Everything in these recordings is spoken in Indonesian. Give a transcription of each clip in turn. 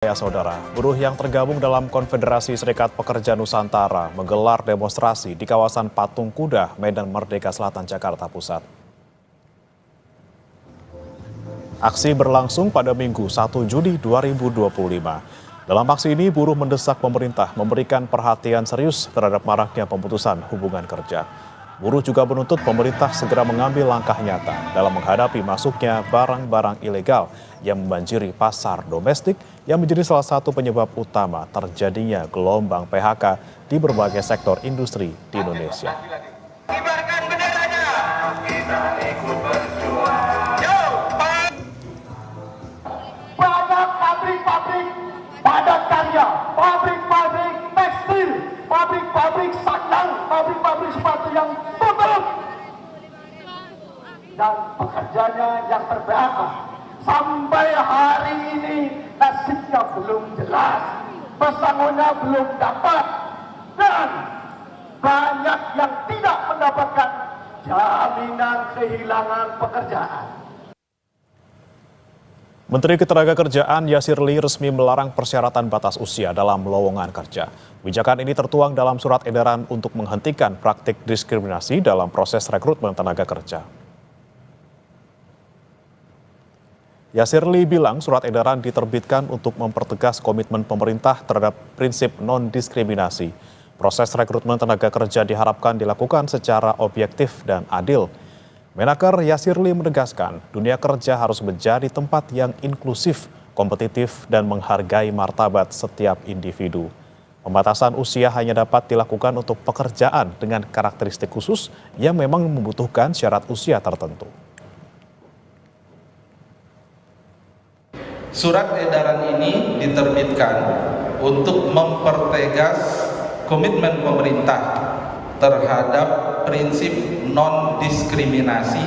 Ya saudara, buruh yang tergabung dalam Konfederasi Serikat Pekerja Nusantara menggelar demonstrasi di kawasan Patung Kuda, Medan Merdeka Selatan, Jakarta Pusat. Aksi berlangsung pada Minggu 1 Juni 2025. Dalam aksi ini, buruh mendesak pemerintah memberikan perhatian serius terhadap maraknya pemutusan hubungan kerja. Buruh juga menuntut pemerintah segera mengambil langkah nyata dalam menghadapi masuknya barang-barang ilegal yang membanjiri pasar domestik yang menjadi salah satu penyebab utama terjadinya gelombang PHK di berbagai sektor industri di Indonesia. Kibarkan benderanya. Kita ikut berjuang. Banyak pabrik-pabrik padat karya, pabrik-pabrik tekstil, pabrik-pabrik sandal, pabrik-pabrik sepatu yang tutup. Dan pekerjanya yang ter-PHK. Sampai hari ini nasibnya belum jelas, pesangonnya belum dapat, dan banyak yang tidak mendapatkan jaminan kehilangan pekerjaan. Menteri Ketenagakerjaan Yasir Lee resmi melarang persyaratan batas usia dalam lowongan kerja. Kebijakan ini tertuang dalam surat edaran untuk menghentikan praktik diskriminasi dalam proses rekrutmen tenaga kerja. Yasir Lee bilang surat edaran diterbitkan untuk mempertegas komitmen pemerintah terhadap prinsip non-diskriminasi. Proses rekrutmen tenaga kerja diharapkan dilakukan secara objektif dan adil. Menaker Yasir Lee menegaskan dunia kerja harus menjadi tempat yang inklusif, kompetitif, dan menghargai martabat setiap individu. Pembatasan usia hanya dapat dilakukan untuk pekerjaan dengan karakteristik khusus yang memang membutuhkan syarat usia tertentu. Surat edaran ini diterbitkan untuk mempertegas komitmen pemerintah terhadap prinsip non-diskriminasi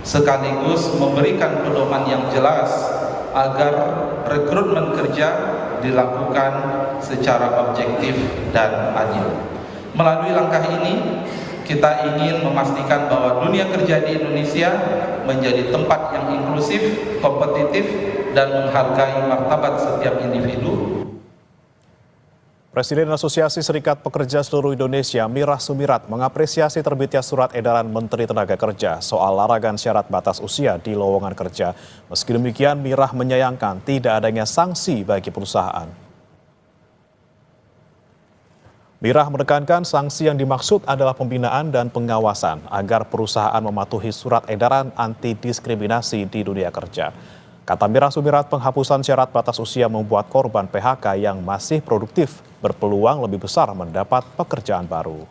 sekaligus memberikan pedoman yang jelas agar rekrutmen kerja dilakukan secara objektif dan adil. Melalui langkah ini, kita ingin memastikan bahwa dunia kerja di Indonesia menjadi tempat yang inklusif, kompetitif, dan menghargai martabat setiap individu. Presiden Asosiasi Serikat Pekerja Seluruh Indonesia, Mirah Sumirat, mengapresiasi terbitnya surat edaran Menteri Tenaga Kerja soal larangan syarat batas usia di lowongan kerja. Meski demikian, Mirah menyayangkan tidak adanya sanksi bagi perusahaan. Mirah menekankan sanksi yang dimaksud adalah pembinaan dan pengawasan agar perusahaan mematuhi surat edaran anti-diskriminasi di dunia kerja. Kata Mirah Sumirat, penghapusan syarat batas usia membuat korban PHK yang masih produktif berpeluang lebih besar mendapat pekerjaan baru.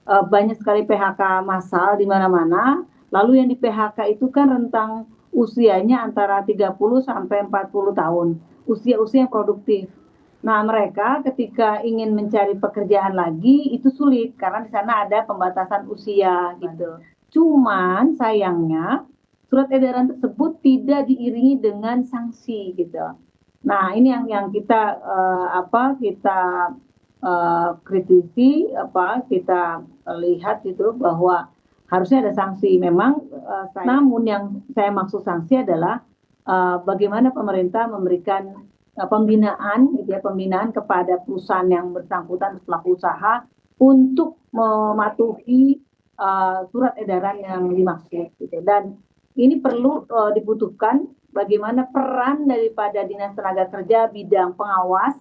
Banyak sekali PHK massal di mana-mana, lalu yang di PHK itu kan rentang usianya antara 30 sampai 40 tahun, usia-usia yang produktif. Nah, mereka ketika ingin mencari pekerjaan lagi itu sulit karena di sana ada pembatasan usia gitu. Cuman sayangnya surat edaran tersebut tidak diiringi dengan sanksi gitu. Nah, ini yang kita kritisi, kita lihat gitu bahwa harusnya ada sanksi. Memang namun yang saya maksud sanksi adalah bagaimana pemerintah memberikan pembinaan kepada perusahaan yang bersangkutan, pelaku usaha, untuk mematuhi surat edaran yang dimaksud gitu. Dan ini perlu dibutuhkan bagaimana peran daripada Dinas Tenaga Kerja bidang pengawas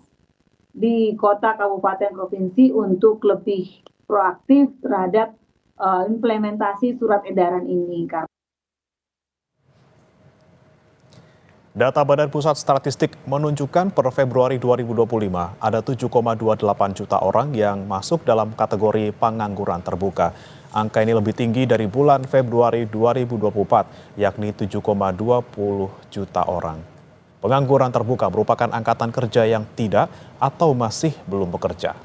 di kota, kabupaten, provinsi untuk lebih proaktif terhadap implementasi surat edaran ini. Data Badan Pusat Statistik menunjukkan per Februari 2025 ada 7,28 juta orang yang masuk dalam kategori pengangguran terbuka. Angka ini lebih tinggi dari bulan Februari 2024, yakni 7,20 juta orang. Pengangguran terbuka merupakan angkatan kerja yang tidak atau masih belum bekerja.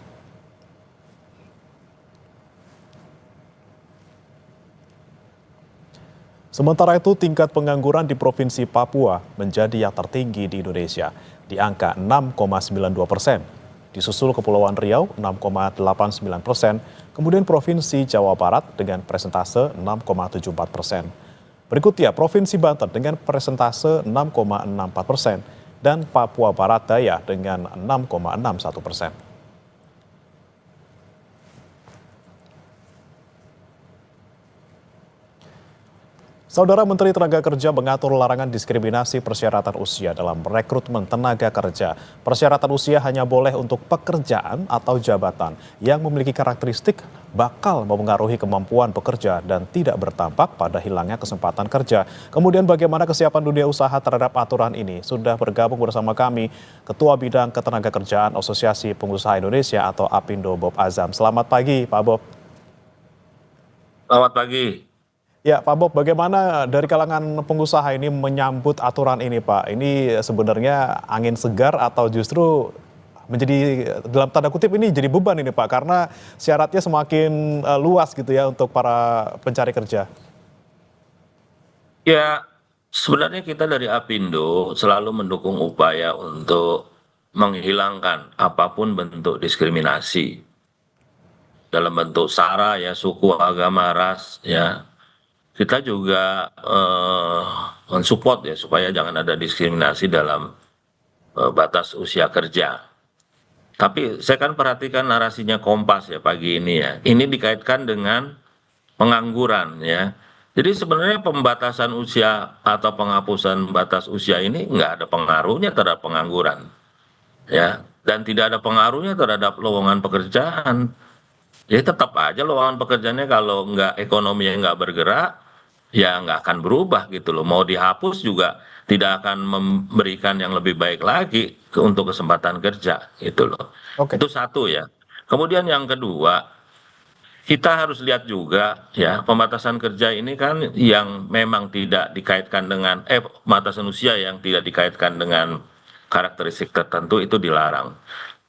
Sementara itu, tingkat pengangguran di Provinsi Papua menjadi yang tertinggi di Indonesia, di angka 6,92%. Disusul Kepulauan Riau 6,89%, kemudian Provinsi Jawa Barat dengan persentase 6,74%. Berikutnya Provinsi Banten dengan persentase 6,64% dan Papua Barat Daya dengan 6,61%. Saudara Menteri Tenaga Kerja mengatur larangan diskriminasi persyaratan usia dalam rekrutmen tenaga kerja. Persyaratan usia hanya boleh untuk pekerjaan atau jabatan yang memiliki karakteristik bakal memengaruhi kemampuan pekerja dan tidak berdampak pada hilangnya kesempatan kerja. Kemudian bagaimana kesiapan dunia usaha terhadap aturan ini? Sudah bergabung bersama kami Ketua Bidang Ketenagakerjaan Asosiasi Pengusaha Indonesia atau APindo, Bob Azam. Selamat pagi, Pak Bob. Selamat pagi. Ya, Pak Bob, bagaimana dari kalangan pengusaha ini menyambut aturan ini, Pak? Ini sebenarnya angin segar atau justru menjadi, dalam tanda kutip ini jadi beban ini, Pak, karena syaratnya semakin luas gitu ya untuk para pencari kerja. Ya, sebenarnya kita dari APindo selalu mendukung upaya untuk menghilangkan apapun bentuk diskriminasi dalam bentuk sara, ya, suku, agama, ras, ya. Kita juga mensupport ya supaya jangan ada diskriminasi dalam batas usia kerja. Tapi saya kan perhatikan narasinya Kompas ya pagi ini ya. Ini dikaitkan dengan pengangguran ya. Jadi sebenarnya pembatasan usia atau penghapusan batas usia ini nggak ada pengaruhnya terhadap pengangguran ya. Dan tidak ada pengaruhnya terhadap lowongan pekerjaan. Ya tetap aja lowongan pekerjaannya kalau nggak ekonominya nggak bergerak, ya nggak akan berubah gitu loh. Mau dihapus juga tidak akan memberikan yang lebih baik lagi untuk kesempatan kerja gitu loh. Oke. Itu satu ya. Kemudian yang kedua, kita harus lihat juga ya pembatasan kerja ini kan yang memang tidak dikaitkan dengan pembatasan usia yang tidak dikaitkan dengan karakteristik tertentu itu dilarang.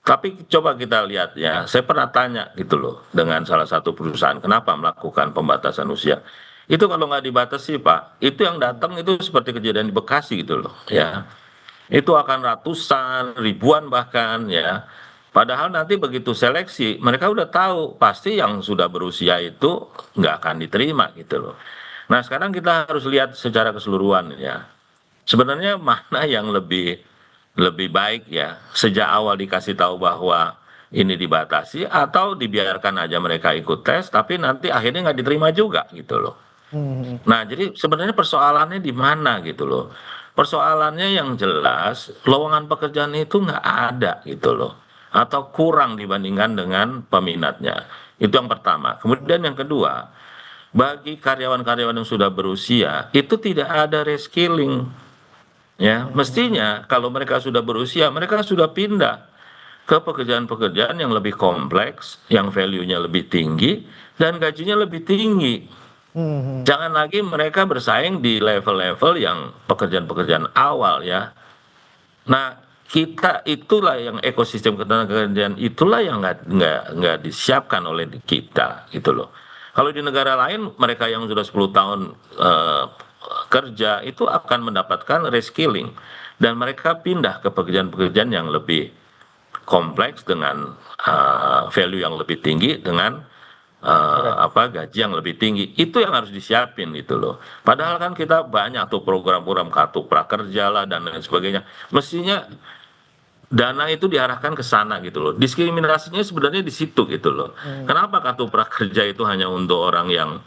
Tapi coba kita lihat ya, saya pernah tanya gitu loh dengan salah satu perusahaan kenapa melakukan pembatasan usia. Itu kalau nggak dibatasi Pak, itu yang datang itu seperti kejadian di Bekasi gitu loh ya. Itu akan ratusan, ribuan bahkan ya. Padahal nanti begitu seleksi, mereka udah tahu pasti yang sudah berusia itu nggak akan diterima gitu loh. Nah sekarang kita harus lihat secara keseluruhan ya. Sebenarnya mana yang lebih baik ya, sejak awal dikasih tahu bahwa ini dibatasi atau dibiarkan aja mereka ikut tes, tapi nanti akhirnya nggak diterima juga gitu loh. Nah, jadi sebenarnya persoalannya di mana gitu loh. Persoalannya yang jelas, lowongan pekerjaan itu nggak ada gitu loh. Atau kurang dibandingkan dengan peminatnya. Itu yang pertama. Kemudian yang kedua, bagi karyawan-karyawan yang sudah berusia, itu tidak ada reskilling. Ya, mestinya kalau mereka sudah berusia, mereka sudah pindah ke pekerjaan-pekerjaan yang lebih kompleks, yang value-nya lebih tinggi, dan gajinya lebih tinggi. Jangan lagi mereka bersaing di level-level yang pekerjaan-pekerjaan awal ya. Nah, kita itulah yang ekosistem ketenagakerjaan itulah yang nggak disiapkan oleh kita gitu loh. Kalau di negara lain mereka yang sudah 10 tahun kerja itu akan mendapatkan reskilling dan mereka pindah ke pekerjaan-pekerjaan yang lebih kompleks dengan value yang lebih tinggi dengan gaji yang lebih tinggi. Itu yang harus disiapin gitu loh. Padahal kan kita banyak tuh program-program kartu prakerja lah dan lain sebagainya. Mestinya dana itu diarahkan ke sana gitu loh. Diskriminasinya sebenarnya di situ gitu loh. Kenapa kartu prakerja itu hanya untuk orang yang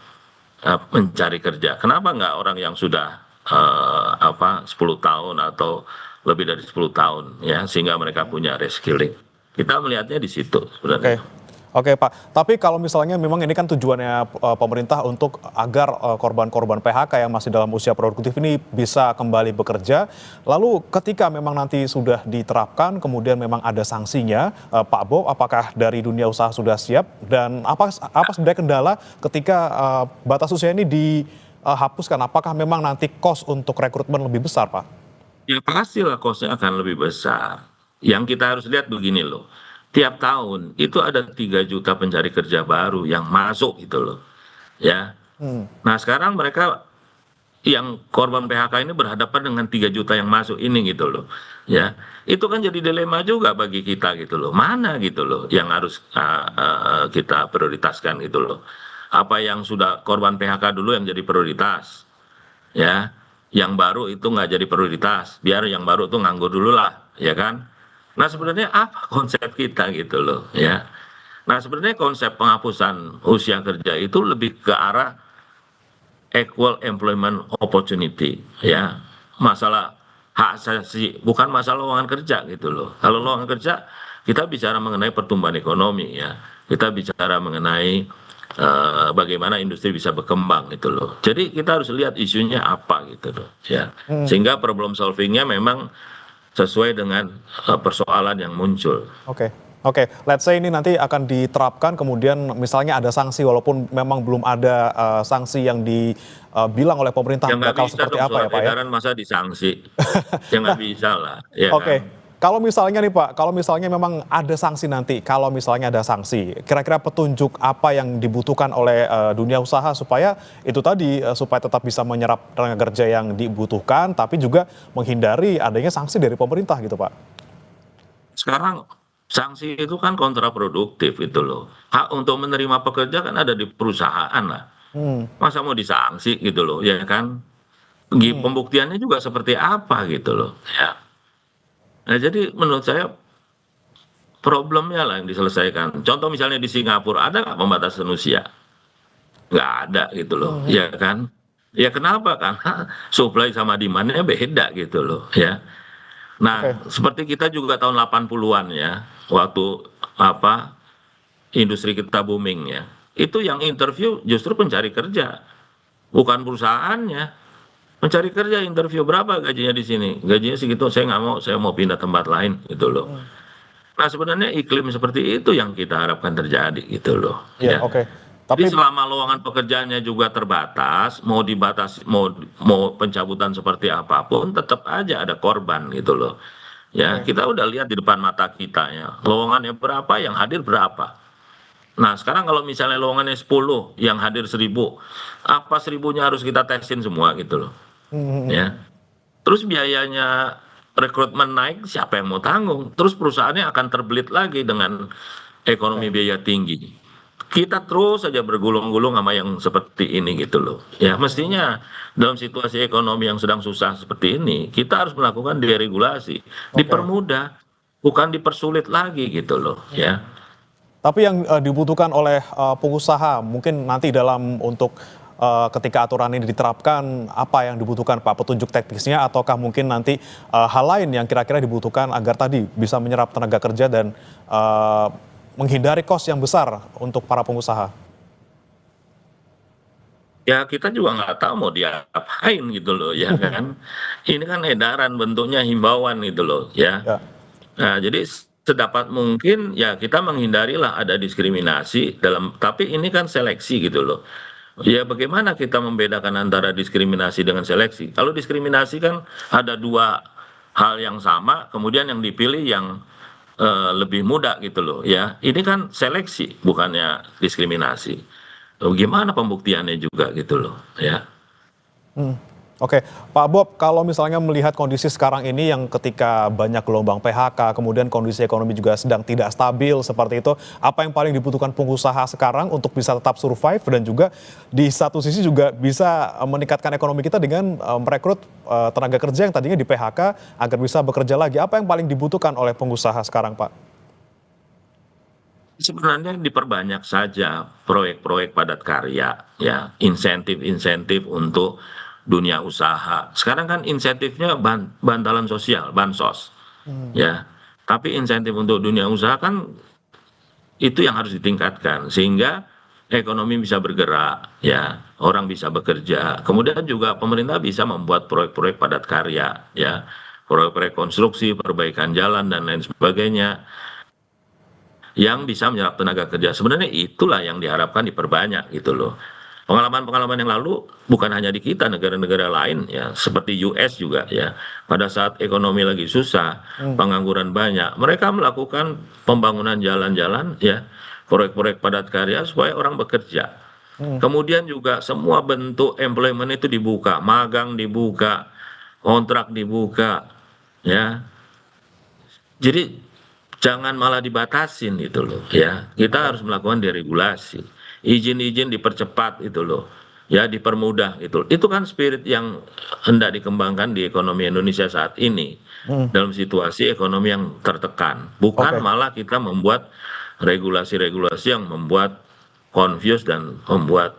mencari kerja? Kenapa nggak orang yang sudah 10 tahun atau lebih dari 10 tahun ya sehingga mereka punya reskilling. Kita melihatnya di situ sebenarnya. Oke Pak, tapi kalau misalnya memang ini kan tujuannya pemerintah untuk agar korban-korban PHK yang masih dalam usia produktif ini bisa kembali bekerja. Lalu ketika memang nanti sudah diterapkan, kemudian memang ada sanksinya, Pak Bob, apakah dari dunia usaha sudah siap? Dan apa sebenarnya kendala ketika batas usia ini dihapuskan? Apakah memang nanti cost untuk rekrutmen lebih besar, Pak? Ya pastilah cost-nya akan lebih besar. Yang kita harus lihat begini loh. Tiap tahun itu ada 3 juta pencari kerja baru yang masuk gitu loh. Ya. Nah, sekarang mereka yang korban PHK ini berhadapan dengan 3 juta yang masuk ini gitu loh. Ya. Itu kan jadi dilema juga bagi kita gitu loh. Mana gitu loh yang harus kita prioritaskan gitu loh. Apa yang sudah korban PHK dulu yang jadi prioritas. ya. Yang baru itu nggak jadi prioritas, biar yang baru tuh nganggur dulu lah, ya kan. Nah sebenarnya apa konsep kita gitu loh, ya. Nah sebenarnya konsep penghapusan usia kerja itu lebih ke arah equal employment opportunity, ya. Masalah hak asasi, bukan masalah lowongan kerja gitu loh. Kalau lowongan kerja, kita bicara mengenai pertumbuhan ekonomi, ya. Kita bicara mengenai bagaimana industri bisa berkembang gitu loh. Jadi kita harus lihat isunya apa gitu loh, ya. Sehingga problem solvingnya memang sesuai dengan persoalan yang muncul. Oke, oke. Let's say ini nanti akan diterapkan, kemudian misalnya ada sanksi, walaupun memang belum ada sanksi yang dibilang oleh pemerintah Ya nggak bakal bisa seperti dong apa ya surat Pak ya? edaran masa disanksi. Ya nggak bisa lah, ya Oke, kan. kalau misalnya nih Pak, kalau misalnya memang ada sanksi nanti, kalau misalnya ada sanksi, kira-kira petunjuk apa yang dibutuhkan oleh dunia usaha supaya itu tadi, supaya tetap bisa menyerap tenaga kerja yang dibutuhkan, tapi juga menghindari adanya sanksi dari pemerintah gitu Pak? Sekarang sanksi itu kan kontraproduktif itu loh. Hak untuk menerima pekerja kan ada di perusahaan lah. Masa mau disanksi gitu loh, ya kan? Pembuktiannya juga seperti apa gitu loh, ya. Nah jadi menurut saya problemnya lah yang diselesaikan. Contoh misalnya di Singapura ada nggak pembatasan usia? Nggak ada gitu loh, ya kan? Ya kenapa? Karena supply sama demand-nya beda gitu loh, ya. Oke, Nah, seperti kita juga tahun 80-an ya, waktu apa industri kita booming ya. Itu yang interview justru pencari kerja, bukan perusahaannya. Mencari kerja interview berapa gajinya di sini? Gajinya segitu, saya nggak mau, saya mau pindah tempat lain gitu loh. Nah, sebenarnya iklim seperti itu yang kita harapkan terjadi gitu loh, iya ya. oke. Jadi Tapi selama lowongan pekerjaannya juga terbatas, mau dibatasi, mau pencabutan seperti apapun, tetap aja ada korban gitu loh. Ya, oke, kita udah lihat di depan mata kita ya, lowongannya berapa, yang hadir berapa. Nah, sekarang kalau misalnya lowongannya 10, yang hadir 1000, apa 1000-nya harus kita tesin semua gitu loh, ya. Terus biayanya rekrutmen naik, siapa yang mau tanggung? Terus perusahaannya akan terbelit lagi dengan ekonomi oke. biaya tinggi. Kita terus saja bergulung-gulung sama yang seperti ini gitu loh. Ya, mestinya dalam situasi ekonomi yang sedang susah seperti ini, kita harus melakukan deregulasi, Oke. dipermudah, bukan dipersulit lagi gitu loh, ya. Tapi yang dibutuhkan oleh pengusaha mungkin nanti dalam untuk ketika aturan ini diterapkan, apa yang dibutuhkan Pak? Petunjuk teknisnya ataukah mungkin nanti hal lain yang kira-kira dibutuhkan agar tadi bisa menyerap tenaga kerja dan menghindari kos yang besar untuk para pengusaha? Ya kita juga nggak tahu mau diapain gitu loh, ya kan. Ini kan edaran bentuknya himbauan gitu loh, ya. Ya, Nah, jadi sedapat mungkin ya kita menghindarilah ada diskriminasi dalam, tapi ini kan seleksi gitu loh. Ya bagaimana kita membedakan antara diskriminasi dengan seleksi? Kalau diskriminasi kan ada dua hal yang sama, kemudian yang dipilih yang lebih muda gitu loh, ya. Ini kan seleksi, bukannya diskriminasi. Gimana pembuktiannya juga gitu loh, ya. oke. Pak Bob, kalau misalnya melihat kondisi sekarang ini yang ketika banyak gelombang PHK, kemudian kondisi ekonomi juga sedang tidak stabil seperti itu, apa yang paling dibutuhkan pengusaha sekarang untuk bisa tetap survive dan juga di satu sisi juga bisa meningkatkan ekonomi kita dengan merekrut tenaga kerja yang tadinya di PHK agar bisa bekerja lagi. Apa yang paling dibutuhkan oleh pengusaha sekarang, Pak? Sebenarnya diperbanyak saja proyek-proyek padat karya, ya, insentif-insentif untuk dunia usaha. Sekarang kan insentifnya bantalan sosial, bansos, ya. Tapi insentif untuk dunia usaha kan itu yang harus ditingkatkan sehingga ekonomi bisa bergerak, ya, orang bisa bekerja. Kemudian juga pemerintah bisa membuat proyek-proyek padat karya, ya, proyek-proyek konstruksi, perbaikan jalan dan lain sebagainya yang bisa menyerap tenaga kerja. Sebenarnya itulah yang diharapkan diperbanyak gitu loh. Pengalaman-pengalaman yang lalu bukan hanya di kita, negara-negara lain ya, seperti US juga ya. Pada saat ekonomi lagi susah, pengangguran banyak, mereka melakukan pembangunan jalan-jalan ya, proyek-proyek padat karya supaya orang bekerja. Kemudian juga semua bentuk employment itu dibuka, magang dibuka, kontrak dibuka, ya. Jadi jangan malah dibatasin gitu loh, ya. Kita harus melakukan deregulasi. Izin-izin dipercepat itu loh. ya dipermudah itu. Itu kan spirit yang hendak dikembangkan di ekonomi Indonesia saat ini dalam situasi ekonomi yang tertekan. Bukan Oke. malah kita membuat regulasi-regulasi yang membuat confuse dan membuat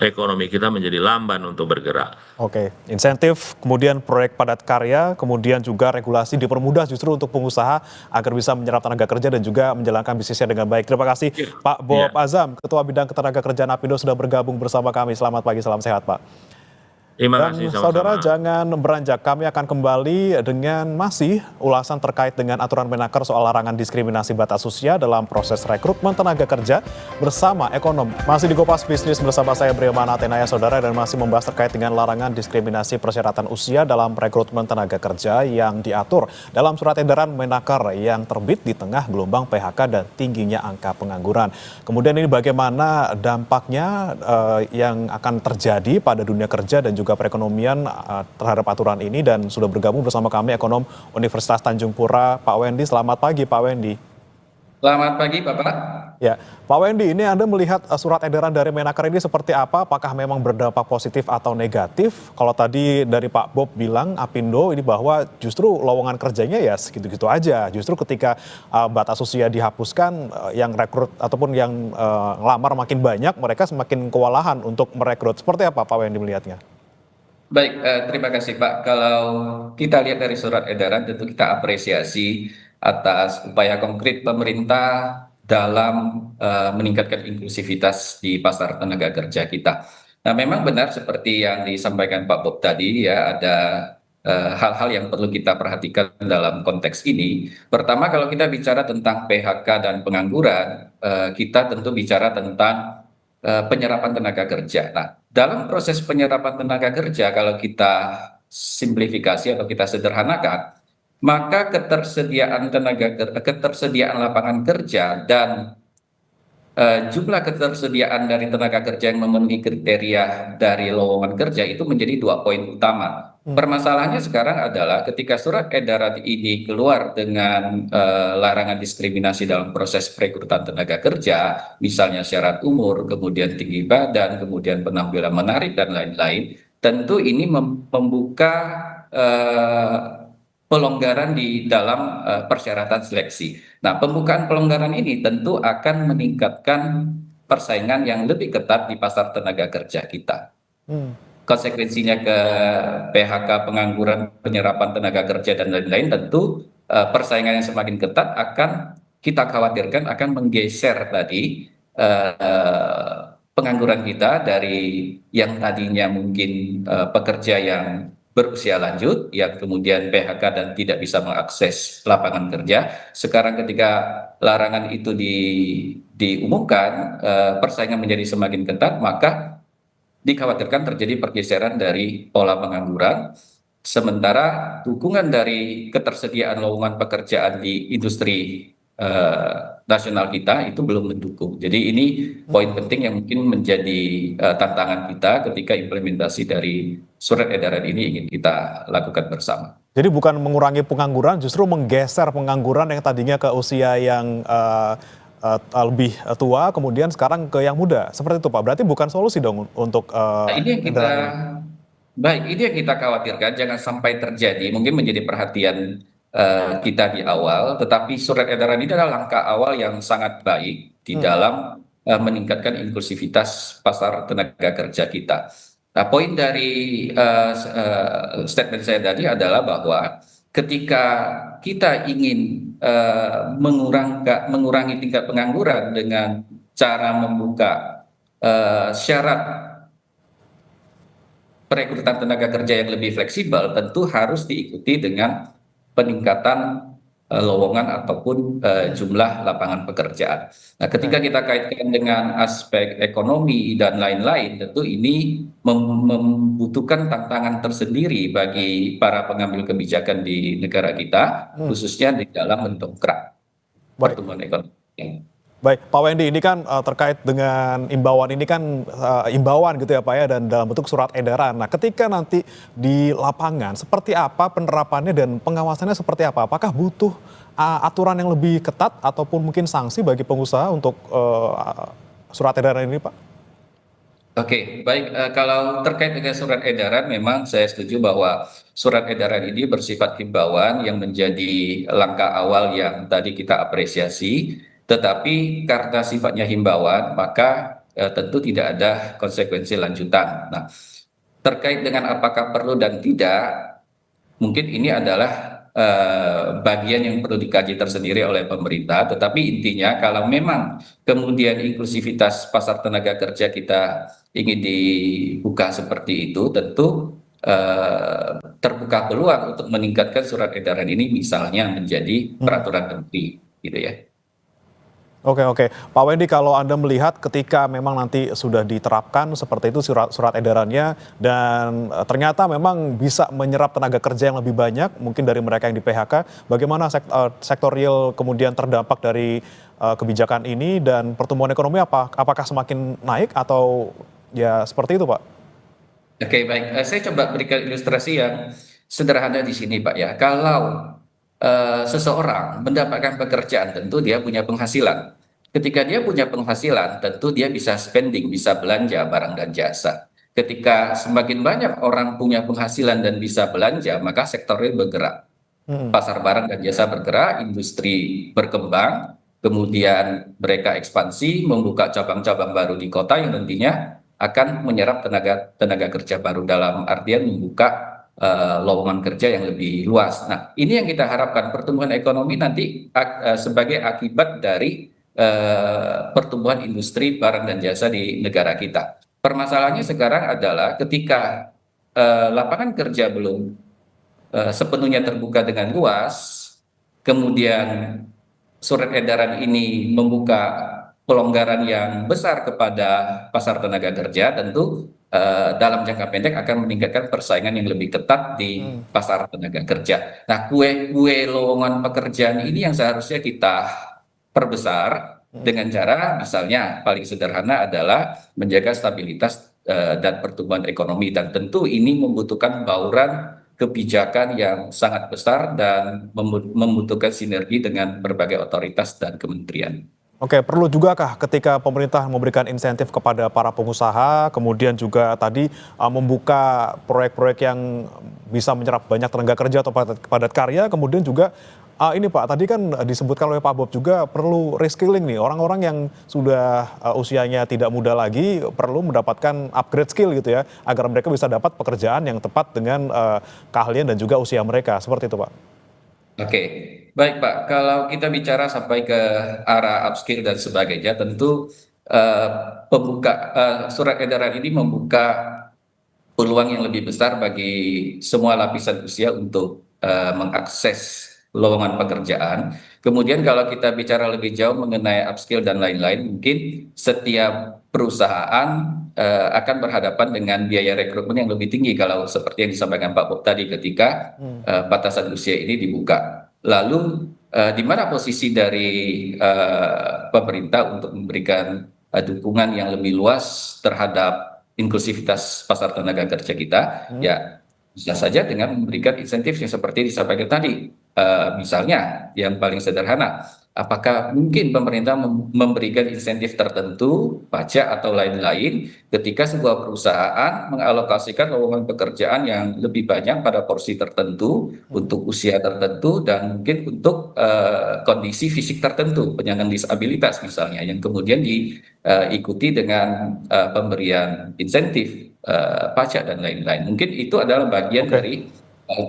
ekonomi kita menjadi lamban untuk bergerak. Oke, insentif, kemudian proyek padat karya, kemudian juga regulasi dipermudah justru untuk pengusaha agar bisa menyerap tenaga kerja dan juga menjalankan bisnisnya dengan baik. Terima kasih Pak Bob Azam, Ketua Bidang Ketenagakerjaan Apindo sudah bergabung bersama kami. Selamat pagi, salam sehat Pak. Terima Dan kasih saudara sama-sama. jangan beranjak, kami akan kembali dengan masih ulasan terkait dengan aturan Menaker soal larangan diskriminasi batas usia dalam proses rekrutmen tenaga kerja bersama ekonom. Masih di Kompas Bisnis bersama saya Briomana Atenaya saudara, dan masih membahas terkait dengan larangan diskriminasi persyaratan usia dalam rekrutmen tenaga kerja yang diatur dalam surat edaran Menaker yang terbit di tengah gelombang PHK dan tingginya angka pengangguran. Kemudian ini bagaimana dampaknya yang akan terjadi pada dunia kerja dan juga perekonomian terhadap aturan ini, dan sudah bergabung bersama kami ekonom Universitas Tanjung Pura, Pak Wendy. Selamat pagi Pak Wendy. Selamat pagi Bapak. Ya, Pak Wendy, ini Anda melihat surat edaran dari Menaker ini seperti apa? Apakah memang berdampak positif atau negatif? Kalau tadi dari Pak Bob bilang Apindo ini bahwa justru lowongan kerjanya ya segitu-gitu aja. Justru ketika batas usia dihapuskan, yang rekrut ataupun yang ngelamar makin banyak, mereka semakin kewalahan untuk merekrut. Seperti apa Pak Wendy melihatnya? Baik, terima kasih Pak. Kalau kita lihat dari surat edaran, tentu kita apresiasi atas upaya konkret pemerintah dalam meningkatkan inklusivitas di pasar tenaga kerja kita. Nah, memang benar seperti yang disampaikan Pak Bob tadi, ya ada hal-hal yang perlu kita perhatikan dalam konteks ini. Pertama, kalau kita bicara tentang PHK dan pengangguran, kita tentu bicara tentang penyerapan tenaga kerja. Nah, dalam proses penyerapan tenaga kerja, kalau kita simplifikasi atau kita sederhanakan, maka ketersediaan lapangan kerja dan jumlah ketersediaan dari tenaga kerja yang memenuhi kriteria dari lowongan kerja itu menjadi 2 poin utama. Permasalahannya sekarang adalah ketika surat edaran ini keluar dengan larangan diskriminasi dalam proses perekrutan tenaga kerja, misalnya syarat umur, kemudian tinggi badan, kemudian penampilan menarik dan lain-lain, tentu ini membuka pelonggaran di dalam persyaratan seleksi. Nah, pembukaan pelonggaran ini tentu akan meningkatkan persaingan yang lebih ketat di pasar tenaga kerja kita. Konsekuensinya ke PHK, pengangguran, penyerapan tenaga kerja dan lain-lain, tentu persaingan yang semakin ketat akan kita khawatirkan akan menggeser tadi pengangguran kita dari yang tadinya mungkin pekerja yang berusia lanjut yang kemudian PHK dan tidak bisa mengakses lapangan kerja. Sekarang ketika larangan itu diumumkan, persaingan menjadi semakin ketat, maka dikhawatirkan terjadi pergeseran dari pola pengangguran, sementara dukungan dari ketersediaan lowongan pekerjaan di industri nasional kita itu belum mendukung. Jadi ini poin penting yang mungkin menjadi tantangan kita ketika implementasi dari surat edaran ini ingin kita lakukan bersama. Jadi bukan mengurangi pengangguran, justru menggeser pengangguran yang tadinya ke usia yang lebih tua, kemudian sekarang ke yang muda. Seperti itu Pak, berarti bukan solusi dong untuk Ini yang kita khawatirkan, jangan sampai terjadi, mungkin menjadi perhatian kita di awal, tetapi surat edaran ini adalah langkah awal yang sangat baik di dalam meningkatkan inklusivitas pasar tenaga kerja kita. Nah, poin dari statement saya tadi adalah bahwa ketika kita ingin mengurangi tingkat pengangguran dengan cara membuka syarat perekrutan tenaga kerja yang lebih fleksibel, tentu harus diikuti dengan peningkatan lowongan ataupun jumlah lapangan pekerjaan. Nah, ketika kita kaitkan dengan aspek ekonomi dan lain-lain, tentu ini membutuhkan tantangan tersendiri bagi para pengambil kebijakan di negara kita, khususnya di dalam mendongkrak pertumbuhan ekonomi. Baik, Pak Wendy, ini kan terkait dengan imbauan ini kan imbauan gitu ya Pak ya, dan dalam bentuk surat edaran. Nah, ketika nanti di lapangan seperti apa penerapannya dan pengawasannya seperti apa? Apakah butuh aturan yang lebih ketat ataupun mungkin sanksi bagi pengusaha untuk surat edaran ini, Pak? Oke, baik. Kalau terkait dengan surat edaran, memang saya setuju bahwa surat edaran ini bersifat himbauan yang menjadi langkah awal yang tadi kita apresiasi. Tetapi karena sifatnya himbauan, maka tentu tidak ada konsekuensi lanjutan. Nah, terkait dengan apakah perlu dan tidak, mungkin ini adalah bagian yang perlu dikaji tersendiri oleh pemerintah. Tetapi intinya, kalau memang kemudian inklusivitas pasar tenaga kerja kita ingin dibuka seperti itu, tentu terbuka peluang untuk meningkatkan surat edaran ini misalnya menjadi peraturan menteri, gitu ya. Oke, oke. Pak Wendy, kalau Anda melihat ketika memang nanti sudah diterapkan seperti itu surat edarannya dan ternyata memang bisa menyerap tenaga kerja yang lebih banyak mungkin dari mereka yang di PHK, bagaimana sektor real kemudian terdampak dari kebijakan ini dan pertumbuhan ekonomi apakah semakin naik atau ya seperti itu, Pak? Oke, baik. Saya coba berikan ilustrasi yang sederhana di sini, Pak ya. Kalau seseorang mendapatkan pekerjaan, tentu dia punya penghasilan. Ketika dia punya penghasilan, tentu dia bisa spending, bisa belanja barang dan jasa. Ketika semakin banyak orang punya penghasilan dan bisa belanja, maka sektor real bergerak. Pasar barang dan jasa bergerak, industri berkembang, kemudian mereka ekspansi, membuka cabang-cabang baru di kota yang nantinya akan menyerap tenaga kerja baru, dalam artian membuka lowongan kerja yang lebih luas. Nah, ini yang kita harapkan, pertumbuhan ekonomi nanti sebagai akibat dari pertumbuhan industri barang dan jasa di negara kita. Permasalahannya sekarang adalah ketika lapangan kerja belum sepenuhnya terbuka dengan luas, kemudian surat edaran ini membuka pelonggaran yang besar kepada pasar tenaga kerja, tentu dalam jangka pendek akan meningkatkan persaingan yang lebih ketat di pasar tenaga kerja. Nah, kue lowongan pekerjaan ini yang seharusnya kita perbesar dengan cara misalnya paling sederhana adalah menjaga stabilitas dan pertumbuhan ekonomi, dan tentu ini membutuhkan bauran kebijakan yang sangat besar dan membutuhkan sinergi dengan berbagai otoritas dan kementerian. Oke, perlu juga kah ketika pemerintah memberikan insentif kepada para pengusaha, kemudian juga tadi membuka proyek-proyek yang bisa menyerap banyak tenaga kerja atau padat karya, kemudian juga ini Pak, tadi kan disebutkan oleh Pak Bob juga perlu reskilling nih, orang-orang yang sudah usianya tidak muda lagi perlu mendapatkan upgrade skill gitu ya, agar mereka bisa dapat pekerjaan yang tepat dengan keahlian dan juga usia mereka, seperti itu Pak. Oke, baik Pak. Kalau kita bicara sampai ke arah upskill dan sebagainya, tentu surat edaran ini membuka peluang yang lebih besar bagi semua lapisan usia untuk mengakses lowongan pekerjaan. Kemudian kalau kita bicara lebih jauh mengenai upskill dan lain-lain, mungkin setiap perusahaan akan berhadapan dengan biaya rekrutmen yang lebih tinggi kalau seperti yang disampaikan Pak Bob tadi ketika batasan usia ini dibuka. Lalu di mana posisi dari pemerintah untuk memberikan dukungan yang lebih luas terhadap inklusivitas pasar tenaga kerja kita? Ya, bisa saja dengan memberikan insentif yang seperti disampaikan tadi. Misalnya yang paling sederhana, apakah mungkin pemerintah memberikan insentif tertentu, pajak atau lain-lain, ketika sebuah perusahaan mengalokasikan lowongan pekerjaan yang lebih banyak pada porsi tertentu, untuk usia tertentu, dan mungkin untuk kondisi fisik tertentu, penyandang disabilitas misalnya, yang kemudian diikuti dengan pemberian insentif, pajak dan lain-lain. Mungkin itu adalah bagian dari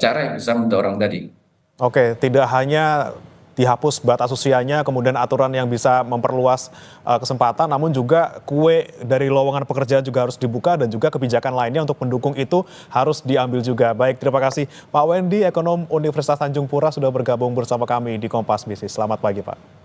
cara yang bisa mendorong tadi. Oke, tidak hanya dihapus batas usianya, kemudian aturan yang bisa memperluas kesempatan, namun juga kue dari lowongan pekerjaan juga harus dibuka dan juga kebijakan lainnya untuk mendukung itu harus diambil juga. Baik, terima kasih Pak Wendy, ekonom Universitas Tanjung Pura sudah bergabung bersama kami di Kompas Bisnis. Selamat pagi Pak.